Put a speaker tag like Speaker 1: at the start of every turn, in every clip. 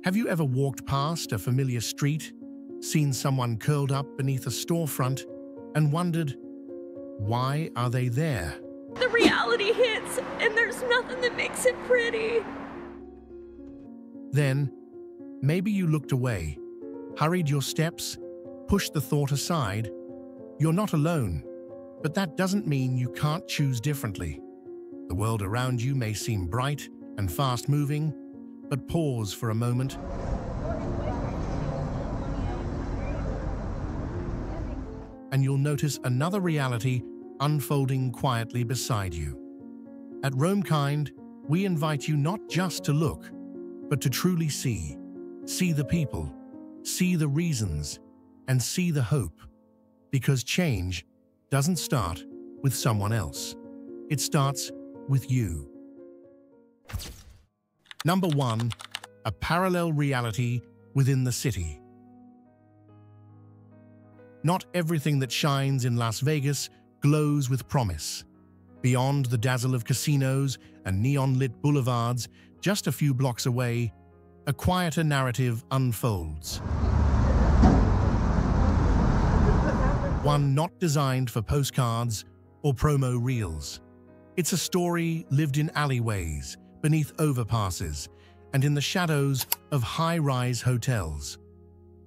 Speaker 1: Have you ever walked past a familiar street, seen someone curled up beneath a storefront, and wondered, why are they there?
Speaker 2: The reality hits, and there's nothing that makes it pretty.
Speaker 1: Then, maybe you looked away, hurried your steps, pushed the thought aside. You're not alone, but that doesn't mean you can't choose differently. The world around you may seem bright and fast-moving, but pause for a moment. And you'll notice another reality unfolding quietly beside you. At RoamKind, we invite you not just to look, but to truly see. See the people, see the reasons, and see the hope. Because change doesn't start with someone else. It starts with you. Number 1, a parallel reality within the city. Not everything that shines in Las Vegas glows with promise. Beyond the dazzle of casinos and neon-lit boulevards, just a few blocks away, a quieter narrative unfolds. One not designed for postcards or promo reels. It's a story lived in alleyways, beneath overpasses, and in the shadows of high-rise hotels.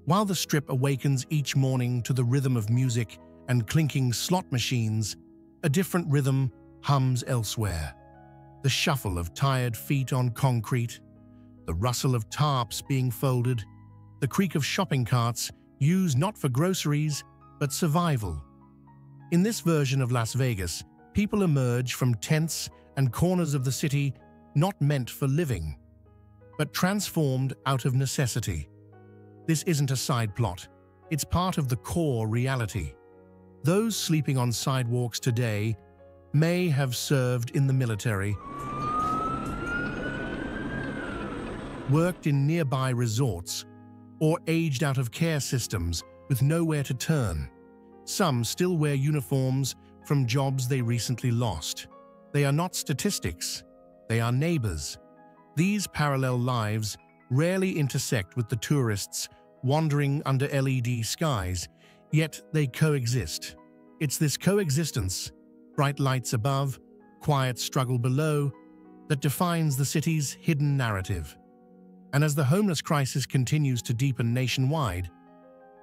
Speaker 1: While the Strip awakens each morning to the rhythm of music and clinking slot machines, a different rhythm hums elsewhere. The shuffle of tired feet on concrete, the rustle of tarps being folded, the creak of shopping carts used not for groceries, but survival. In this version of Las Vegas, people emerge from tents and corners of the city not meant for living, but transformed out of necessity. This isn't a side plot. It's part of the core reality. Those sleeping on sidewalks today may have served in the military, worked in nearby resorts, or aged out of care systems with nowhere to turn. Some still wear uniforms from jobs they recently lost. They are not statistics. They are neighbors. These parallel lives rarely intersect with the tourists wandering under LED skies, yet they coexist. It's this coexistence, bright lights above, quiet struggle below, that defines the city's hidden narrative. And as the homeless crisis continues to deepen nationwide,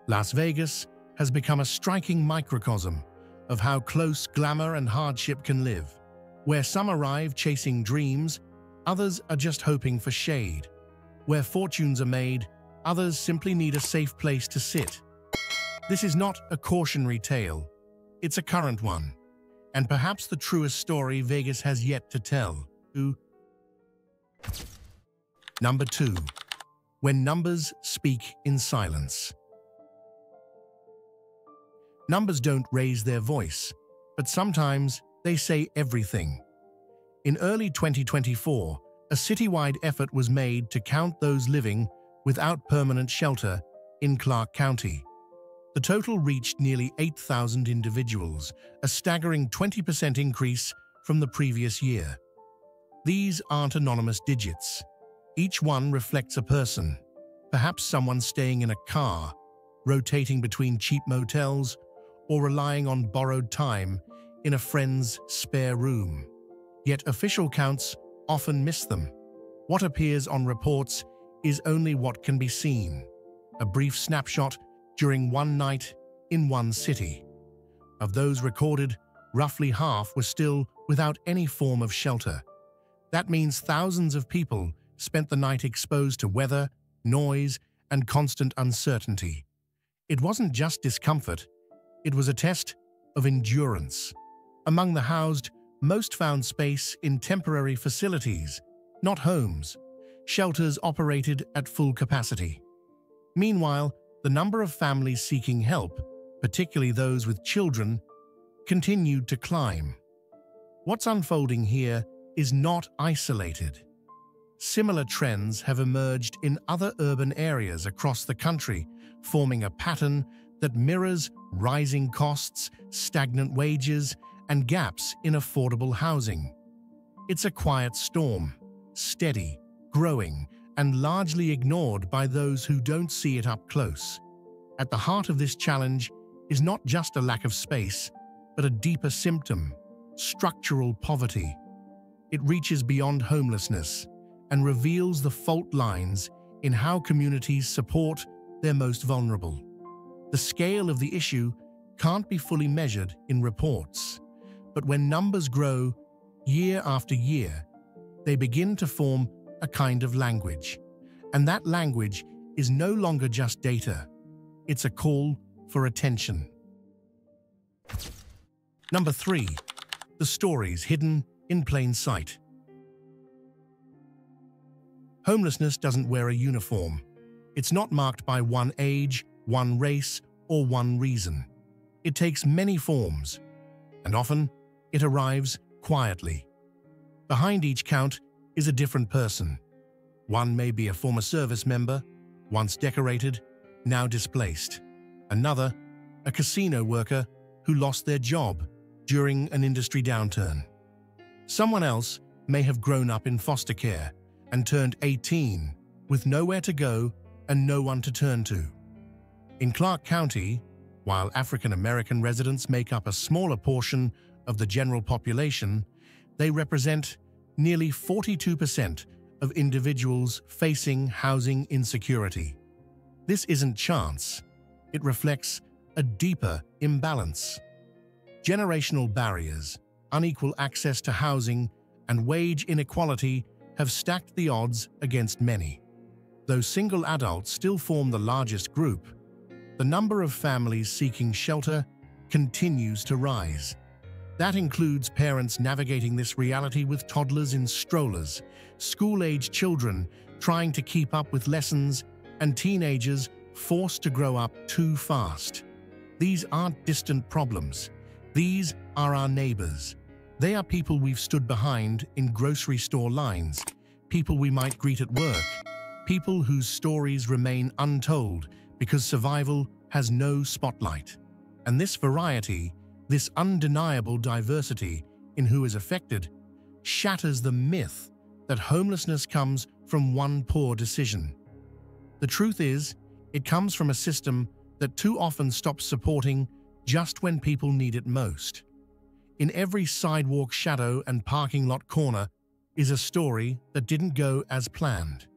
Speaker 1: Las Vegas has become a striking microcosm of how close glamour and hardship can live. Where some arrive chasing dreams, others are just hoping for shade. Where fortunes are made, others simply need a safe place to sit. This is not a cautionary tale. It's a current one, and perhaps the truest story Vegas has yet to tell. Number 2. When numbers speak in silence. Numbers don't raise their voice, but sometimes they say everything. In early 2024, a citywide effort was made to count those living without permanent shelter in Clark County. The total reached nearly 8,000 individuals, a staggering 20% increase from the previous year. These aren't anonymous digits. Each one reflects a person, perhaps someone staying in a car, rotating between cheap motels, or relying on borrowed time in a friend's spare room. Yet official counts often miss them. What appears on reports is only what can be seen, a brief snapshot during one night in one city. Of those recorded, roughly half were still without any form of shelter. That means thousands of people spent the night exposed to weather, noise, and constant uncertainty. It wasn't just discomfort, it was a test of endurance. Among the housed, most found space in temporary facilities, not homes. Shelters operated at full capacity. Meanwhile, the number of families seeking help, particularly those with children, continued to climb. What's unfolding here is not isolated. Similar trends have emerged in other urban areas across the country, forming a pattern that mirrors rising costs, stagnant wages, and gaps in affordable housing. It's a quiet storm, steady, growing, and largely ignored by those who don't see it up close. At the heart of this challenge is not just a lack of space, but a deeper symptom: structural poverty. It reaches beyond homelessness and reveals the fault lines in how communities support their most vulnerable. The scale of the issue can't be fully measured in reports, but when numbers grow year after year, they begin to form a kind of language. And that language is no longer just data. It's a call for attention. Number 3. The stories hidden in plain sight. Homelessness doesn't wear a uniform. It's not marked by one age, one race, or one reason. It takes many forms, and often it arrives quietly. Behind each count is a different person. One may be a former service member, once decorated, now displaced. Another, a casino worker who lost their job during an industry downturn. Someone else may have grown up in foster care and turned 18 with nowhere to go and no one to turn to. In Clark County, while African American residents make up a smaller portion of the general population, they represent nearly 42% of individuals facing housing insecurity. This isn't chance. It reflects a deeper imbalance. Generational barriers, unequal access to housing, and wage inequality have stacked the odds against many. Though single adults still form the largest group, the number of families seeking shelter continues to rise. That includes parents navigating this reality with toddlers in strollers, school-age children trying to keep up with lessons, and teenagers forced to grow up too fast. These aren't distant problems. These are our neighbors. They are people we've stood behind in grocery store lines, people we might greet at work, people whose stories remain untold because survival has no spotlight. And this variety, this undeniable diversity in who is affected, shatters the myth that homelessness comes from one poor decision. The truth is, it comes from a system that too often stops supporting just when people need it most. In every sidewalk shadow and parking lot corner is a story that didn't go as planned.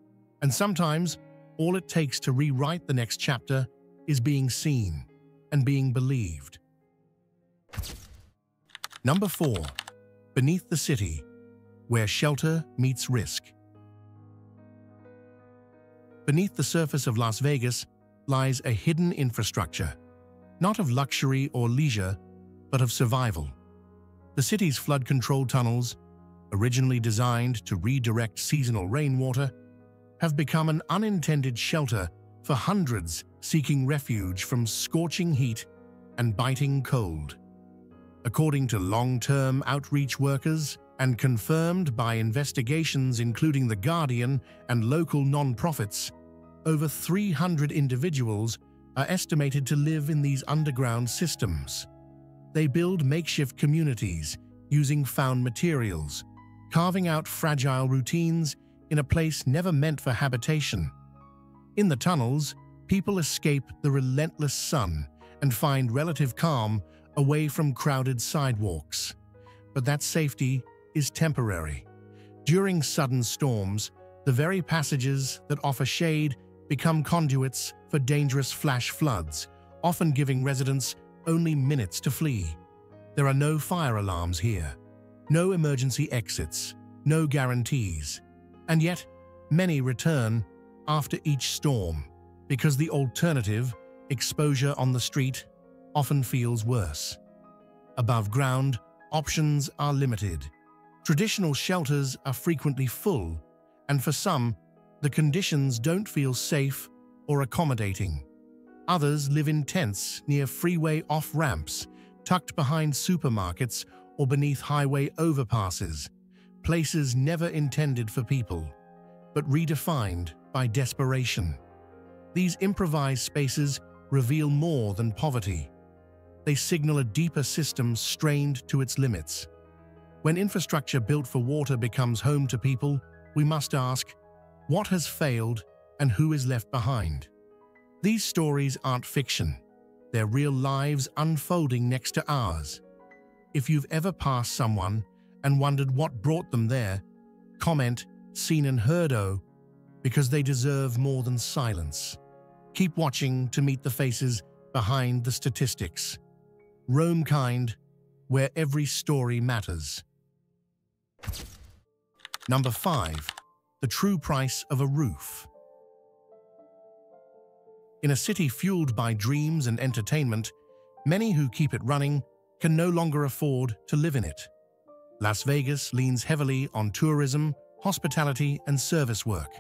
Speaker 1: And sometimes, all it takes to rewrite the next chapter is being seen and being believed. Number 4. Beneath the city, where shelter meets risk. Beneath the surface of Las Vegas lies a hidden infrastructure, not of luxury or leisure, but of survival. The city's flood control tunnels, originally designed to redirect seasonal rainwater, have become an unintended shelter for hundreds seeking refuge from scorching heat and biting cold. According to long-term outreach workers and confirmed by investigations including The Guardian and local non-profits, over 300 individuals are estimated to live in these underground systems. They build makeshift communities using found materials, carving out fragile routines in a place never meant for habitation. In the tunnels, people escape the relentless sun and find relative calm away from crowded sidewalks. But that safety is temporary. During sudden storms, the very passages that offer shade become conduits for dangerous flash floods, often giving residents only minutes to flee. There are no fire alarms here, no emergency exits, no guarantees. And yet, many return after each storm because the alternative, exposure on the street, often feels worse. Above ground, options are limited. Traditional shelters are frequently full, and for some, the conditions don't feel safe or accommodating. Others live in tents near freeway off-ramps, tucked behind supermarkets or beneath highway overpasses, places never intended for people, but redefined by desperation. These improvised spaces reveal more than poverty. They signal a deeper system strained to its limits. When infrastructure built for water becomes home to people, we must ask, what has failed, and who is left behind. These stories aren't fiction. They're real lives unfolding next to ours. If you've ever passed someone and wondered what brought them there, comment "seen and heard-o," because they deserve more than silence. Keep watching to meet the faces behind the statistics. RoamKind, where every story matters. Number 5. The true price of a roof. In a city fueled by dreams and entertainment, many who keep it running can no longer afford to live in it. Las Vegas leans heavily on tourism, hospitality, and service work.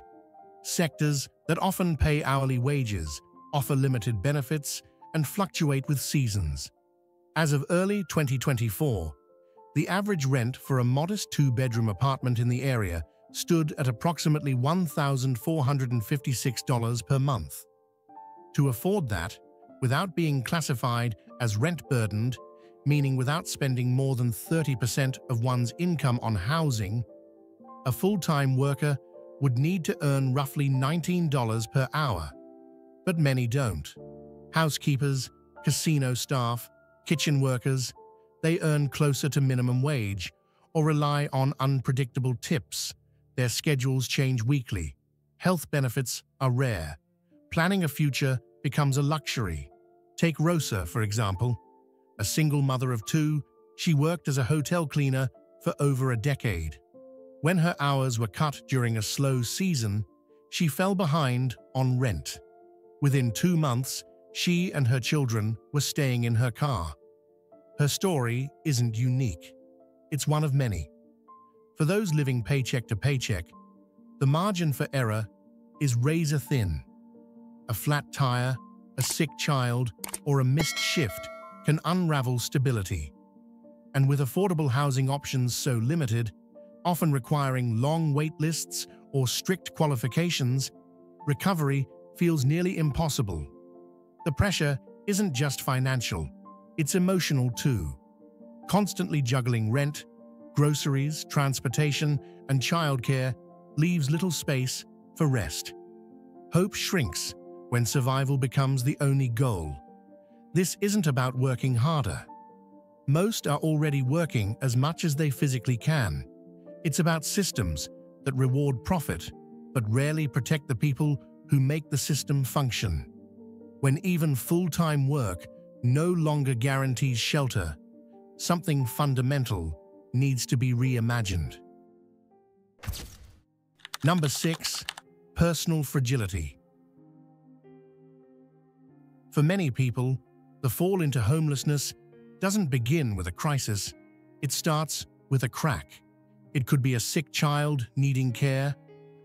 Speaker 1: Sectors that often pay hourly wages, offer limited benefits, and fluctuate with seasons. As of early 2024, the average rent for a modest two-bedroom apartment in the area stood at approximately $1,456 per month. To afford that, without being classified as rent-burdened, meaning without spending more than 30% of one's income on housing, a full-time worker would need to earn roughly $19 per hour. But many don't. Housekeepers, casino staff, kitchen workers, they earn closer to minimum wage or rely on unpredictable tips. Their schedules change weekly. Health benefits are rare. Planning a future becomes a luxury. Take Rosa, for example. A single mother of 2, she worked as a hotel cleaner for over a decade. When her hours were cut during a slow season, she fell behind on rent. Within 2 months, she and her children were staying in her car. Her story isn't unique. It's one of many. For those living paycheck to paycheck, the margin for error is razor thin. A flat tire, a sick child, or a missed shift can unravel stability. And with affordable housing options so limited, often requiring long wait lists or strict qualifications, recovery feels nearly impossible. The pressure isn't just financial, it's emotional too. Constantly juggling rent, groceries, transportation, and childcare leaves little space for rest. Hope shrinks when survival becomes the only goal. This isn't about working harder. Most are already working as much as they physically can. It's about systems that reward profit, but rarely protect the people who make the system function. When even full-time work no longer guarantees shelter, something fundamental needs to be reimagined. Number 6. Personal fragility. For many people, the fall into homelessness doesn't begin with a crisis. It starts with a crack. It could be a sick child needing care,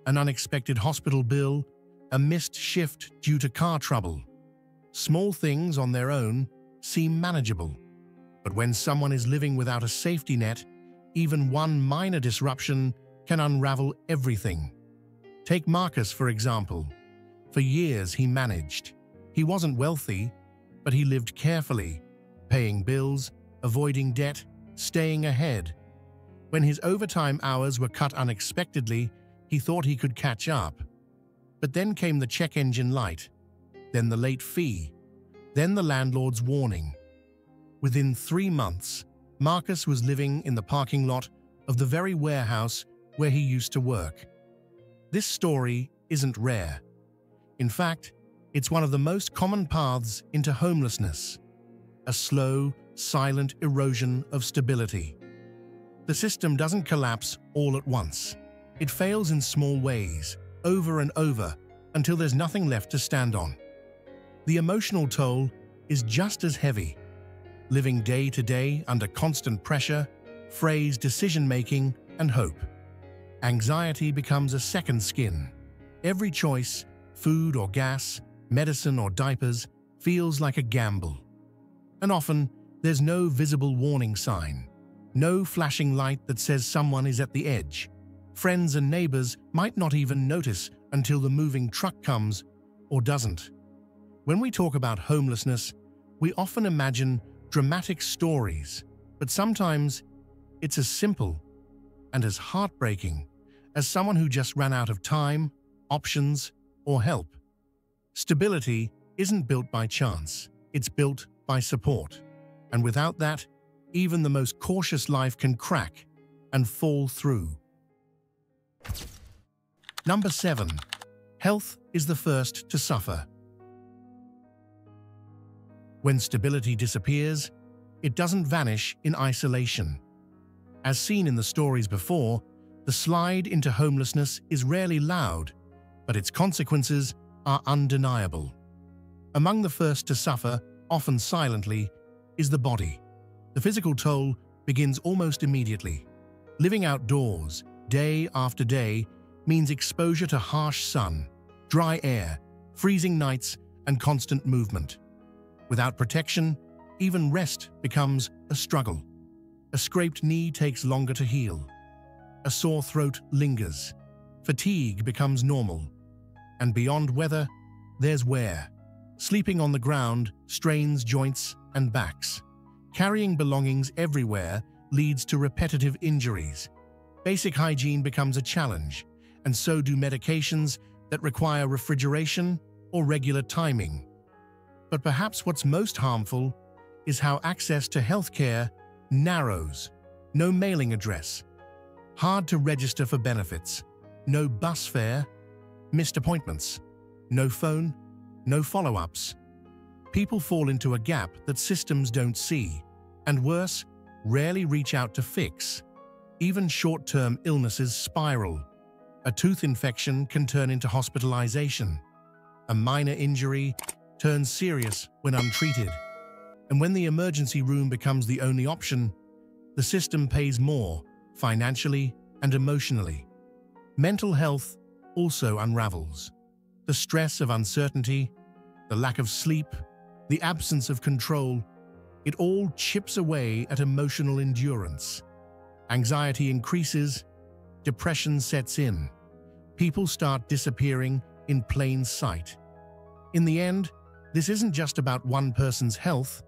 Speaker 1: an unexpected hospital bill, a missed shift due to car trouble. Small things on their own seem manageable, but when someone is living without a safety net, even one minor disruption can unravel everything. Take Marcus, for example. For years he managed. He wasn't wealthy, but he lived carefully, paying bills, avoiding debt, staying ahead. When his overtime hours were cut unexpectedly, he thought he could catch up. But then came the check engine light, then the late fee, then the landlord's warning. Within 3 months, Marcus was living in the parking lot of the very warehouse where he used to work. This story isn't rare. In fact, it's one of the most common paths into homelessness, a slow, silent erosion of stability. The system doesn't collapse all at once. It fails in small ways, over and over, until there's nothing left to stand on. The emotional toll is just as heavy. Living day to day under constant pressure, frays decision-making and hope. Anxiety becomes a second skin. Every choice, food or gas, medicine or diapers, feels like a gamble. And often, there's no visible warning sign, no flashing light that says someone is at the edge. Friends and neighbors might not even notice until the moving truck comes or doesn't. When we talk about homelessness, we often imagine dramatic stories, but sometimes it's as simple and as heartbreaking as someone who just ran out of time options, or help. Stability isn't built by chance, it's built by support. And without that, even the most cautious life can crack and fall through. Number 7. Health is the first to suffer. When stability disappears, it doesn't vanish in isolation. As seen in the stories before, the slide into homelessness is rarely loud, but its consequences are undeniable. Among the first to suffer, often silently, is the body. The physical toll begins almost immediately. Living outdoors, day after day, means exposure to harsh sun, dry air, freezing nights, and constant movement. Without protection, even rest becomes a struggle. A scraped knee takes longer to heal. A sore throat lingers. Fatigue becomes normal. And beyond weather, there's wear. Sleeping on the ground strains joints and backs. Carrying belongings everywhere leads to repetitive injuries. Basic hygiene becomes a challenge, and so do medications that require refrigeration or regular timing. But perhaps what's most harmful is how access to healthcare narrows. No mailing address, hard to register for benefits, no bus fare, missed appointments, no phone, no follow-ups. People fall into a gap that systems don't see, and worse, rarely reach out to fix. Even short-term illnesses spiral. A tooth infection can turn into hospitalization. A minor injury turns serious when untreated. And when the emergency room becomes the only option, the system pays more, financially and emotionally. Mental health also unravels. The stress of uncertainty, the lack of sleep, the absence of control, it all chips away at emotional endurance. Anxiety increases, depression sets in. People start disappearing in plain sight. In the end, this isn't just about one person's health,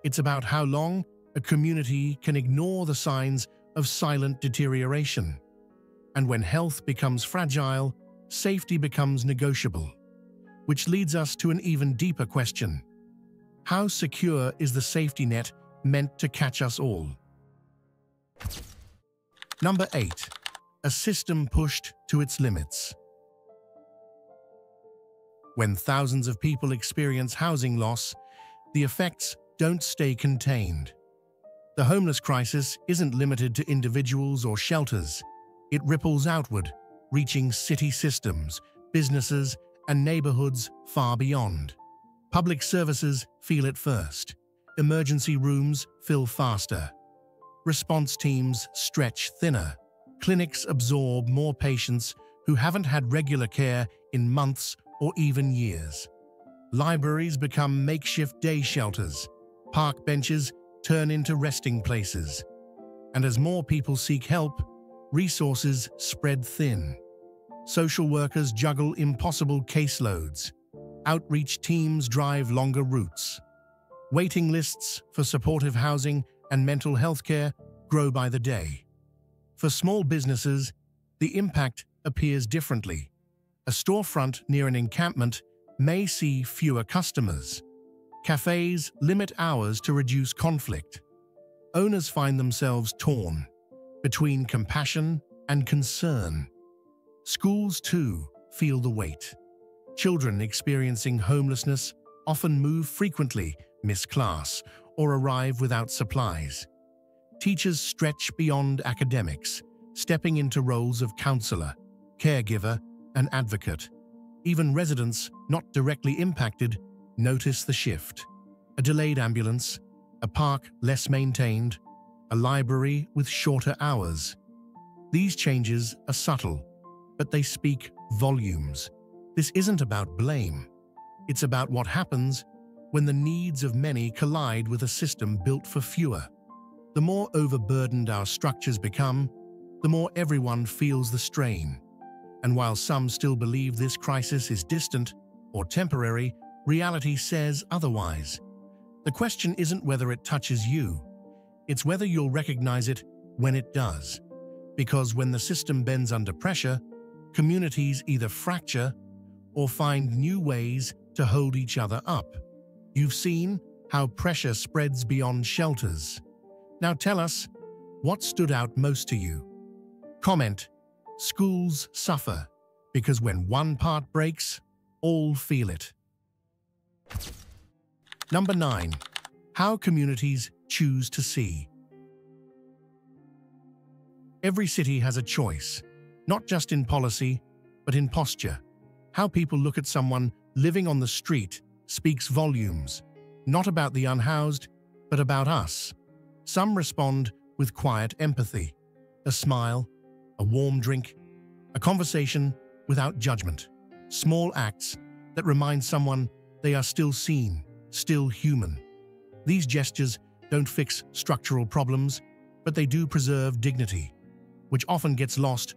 Speaker 1: it's about how long a community can ignore the signs of silent deterioration. And when health becomes fragile, safety becomes negotiable. Which leads us to an even deeper question. How secure is the safety net meant to catch us all? Number 8. A system pushed to its limits. When thousands of people experience housing loss, the effects don't stay contained. The homeless crisis isn't limited to individuals or shelters. It ripples outward, reaching city systems, businesses, and neighborhoods far beyond. Public services feel it first. Emergency rooms fill faster. Response teams stretch thinner. Clinics absorb more patients who haven't had regular care in months or even years. Libraries become makeshift day shelters. Park benches turn into resting places. And as more people seek help, resources spread thin. Social workers juggle impossible caseloads. Outreach teams drive longer routes. Waiting lists for supportive housing and mental health care grow by the day. For small businesses, the impact appears differently. A storefront near an encampment may see fewer customers. Cafes limit hours to reduce conflict. Owners find themselves torn between compassion and concern. Schools, too, feel the weight. Children experiencing homelessness often move frequently, miss class, or arrive without supplies. Teachers stretch beyond academics, stepping into roles of counselor, caregiver, and advocate. Even residents not directly impacted notice the shift. A delayed ambulance, a park less maintained, a library with shorter hours. These changes are subtle, but they speak volumes. This isn't about blame. It's about what happens when the needs of many collide with a system built for fewer. The more overburdened our structures become, the more everyone feels the strain. And while some still believe this crisis is distant or temporary, reality says otherwise. The question isn't whether it touches you, it's whether you'll recognize it when it does. Because when the system bends under pressure, communities either fracture or find new ways to hold each other up. You've seen how pressure spreads beyond shelters. Now tell us, what stood out most to you? Comment, schools suffer because when one part breaks, all feel it. Number 9. How communities choose to see. Every city has a choice, not just in policy, but in posture. How people look at someone living on the street speaks volumes, not about the unhoused, but about us. Some respond with quiet empathy, a smile, a warm drink, a conversation without judgment. Small acts that remind someone they are still seen, still human. These gestures don't fix structural problems, but they do preserve dignity, which often gets lost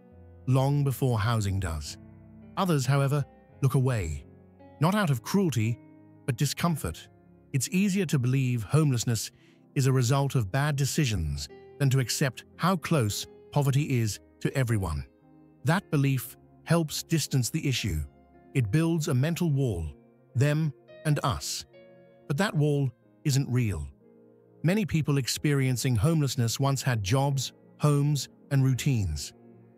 Speaker 1: long before housing does. Others, however, look away, not out of cruelty, but discomfort. It's easier to believe homelessness is a result of bad decisions than to accept how close poverty is to everyone. That belief helps distance the issue. It builds a mental wall, them and us. But that wall isn't real. Many people experiencing homelessness once had jobs, homes, and routines.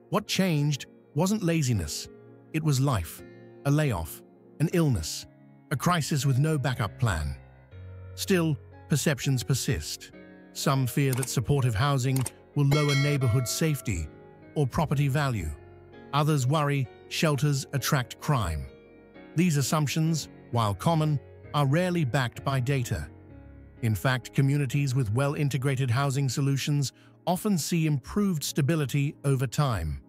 Speaker 1: What changed wasn't laziness. It was life, a layoff, an illness, a crisis with no backup plan. Still, perceptions persist. Some fear that supportive housing will lower neighborhood safety or property value. Others worry shelters attract crime. These assumptions, while common, are rarely backed by data. In fact, communities with well-integrated housing solutions often see improved stability over time.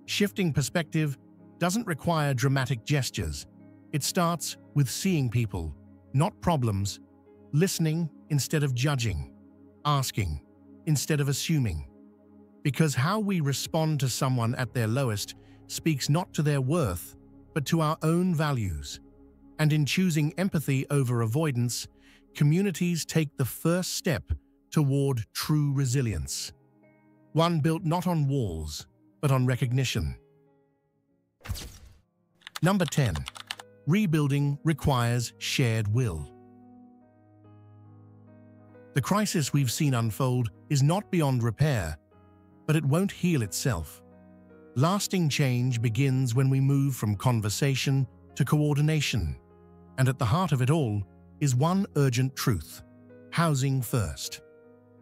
Speaker 1: Shifting perspective doesn't require dramatic gestures. It starts with seeing people, not problems, listening instead of judging, asking instead of assuming. Because how we respond to someone at their lowest speaks not to their worth, but to our own values. And in choosing empathy over avoidance, communities take the first step toward true resilience. One built not on walls, but on recognition. Number 10. Rebuilding requires shared will. The crisis we've seen unfold is not beyond repair, but it won't heal itself. Lasting change begins when we move from conversation to coordination. And at the heart of it all is one urgent truth: housing first.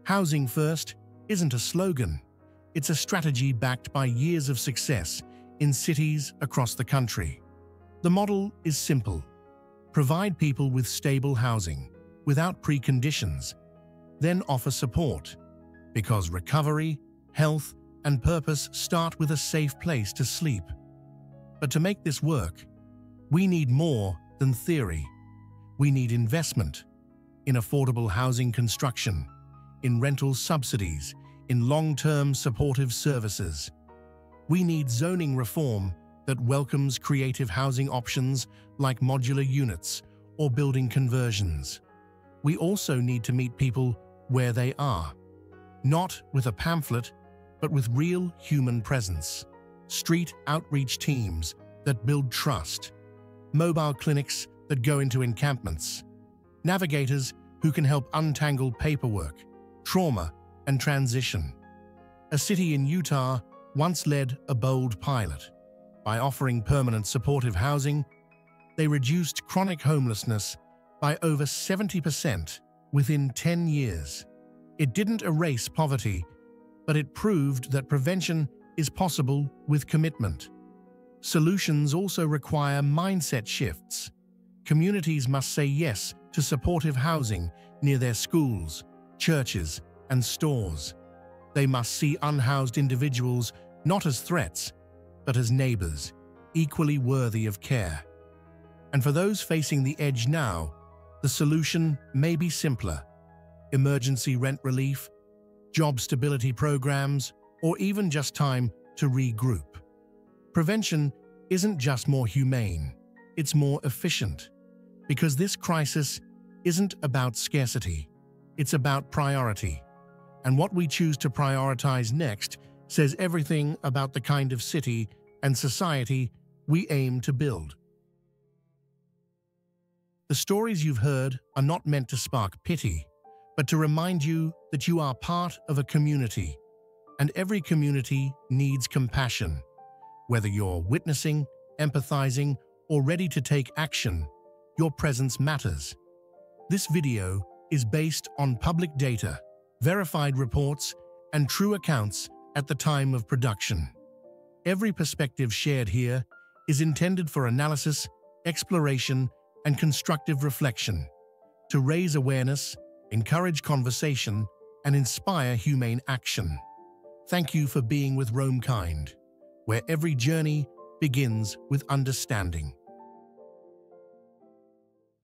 Speaker 1: Housing first isn't a slogan. It's a strategy backed by years of success in cities across the country. The model is simple. Provide people with stable housing, without preconditions, then offer support. Because recovery, health, and purpose start with a safe place to sleep. But to make this work, we need more than theory. We need investment in affordable housing construction, in rental subsidies, in long-term supportive services. We need zoning reform that welcomes creative housing options like modular units or building conversions. We also need to meet people where they are, not with a pamphlet, but with real human presence. Street outreach teams that build trust, mobile clinics that go into encampments, navigators who can help untangle paperwork, trauma, and transition. A city in Utah once led a bold pilot. By offering permanent supportive housing, they reduced chronic homelessness by over 70% within 10 years. It didn't erase poverty, but it proved that prevention is possible with commitment. Solutions also require mindset shifts. Communities must say yes to supportive housing near their schools, churches, and stores. They must see unhoused individuals not as threats, but as neighbors, equally worthy of care. And for those facing the edge now, the solution may be simpler: emergency rent relief, job stability programs, or even just time to regroup. Prevention isn't just more humane, it's more efficient. Because this crisis isn't about scarcity, it's about priority. And what we choose to prioritize next says everything about the kind of city and society we aim to build. The stories you've heard are not meant to spark pity, but to remind you that you are part of a community, and every community needs compassion. Whether you're witnessing, empathizing, or ready to take action, your presence matters. This video is based on public data, verified reports, and true accounts at the time of production. Every perspective shared here is intended for analysis, exploration, and constructive reflection, to raise awareness, encourage conversation, and inspire humane action. Thank you for being with RoamKind, where every journey begins with understanding.